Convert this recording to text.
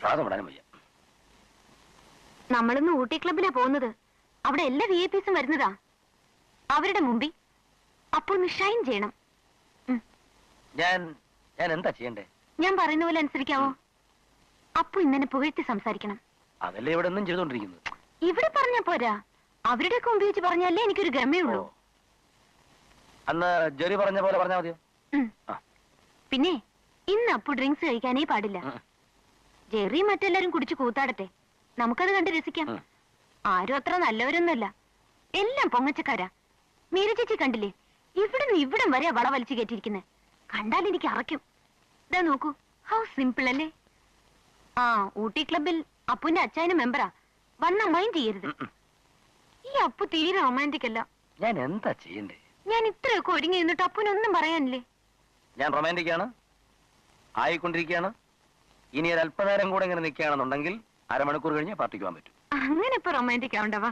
ശ്വാസം വിടാനും വയ്യ. നമ്മളിന്ന് ഊട്ടി ക്ലബിലാ പോകുന്നത്. അവിടെ എല്ലാ VIP-സും വരുന്നതാ. അവരുടെ മുമ്പിൽ അപ്പൊ ഒന്ന് ഷൈൻ ചെയ്യണം. ഞാൻ എന്താ ചെയ്യണ്ടേ? ഞാൻ പറയുന്ന പോലെ അനുസരിക്കാവോ? അപ്പൊ ഇന്നെ പുകഴ്ത്തി സംസാരിക്കണം. അതല്ലേ ഇവിടെ ഒന്നും ചെയ്തോണ്ടിരിക്കുന്നത്. ഇവിടെ പറഞ്ഞ പോരാ, അവരുടെയൊക്കെ മുമ്പ് വെച്ച് പറഞ്ഞാലേ എനിക്കൊരു ഗമയുള്ളൂ. അന്ന് ജെറി പറഞ്ഞ പോലെ പറഞ്ഞാൽ മതിയോ? പിന്നെ ഇന്ന് അപ്പു ഡ്രിങ്ക്സ് കഴിക്കാനേ പാടില്ല. ജെറി മറ്റെല്ലാരും കുടിച്ചു കൂത്താടട്ടെ, നമുക്കത് കണ്ട് രസിക്കാം. ആരും അത്ര നല്ലവരൊന്നുമല്ല, എല്ലാം പൊങ്ങച്ചക്കാരാ. മീര ചേച്ചി കണ്ടില്ലേ, ഇവിടുന്ന് ഇവിടം വരെ വള വലിച്ചു കയറ്റിയിരിക്കുന്നത്. കണ്ടാൽ എനിക്ക് അറയ്ക്കും. ഇതാ നോക്കൂ, ഹൗ സിമ്പിൾ അല്ലേ? ആ ഊട്ടി ക്ലബിൽ അപ്പുവിന്റെ അച്ചായന് മെമ്പറാ. വന്ന മൈൻഡ് ചെയ്യരുത്. ഈ അപ്പു തീരെ റൊമാൻറ്റിക് അല്ല. ഞാൻ എന്താ ചെയ്യണ്ടേ? ഞാൻ ഇത്രയൊക്കെ ഒരുങ്ങി നിന്നിട്ട് അപ്പുവിനൊന്നും പറയാനില്ലേ? ഞാൻ റൊമാൻറ്റിക് ആണ്, ആയിക്കൊണ്ടിരിക്കുകയാണ്. ഇനി ഒരു അല്പനേരം കൂടെ ഇങ്ങനെ നിൽക്കുകയാണെന്നുണ്ടെങ്കിൽ അരമണിക്കൂർ കഴിഞ്ഞ് പാർട്ടിക്ക് പോകാൻ പറ്റും. അങ്ങനെ ഇപ്പൊ റൊമാൻറ്റിക് ആവണ്ടവാ.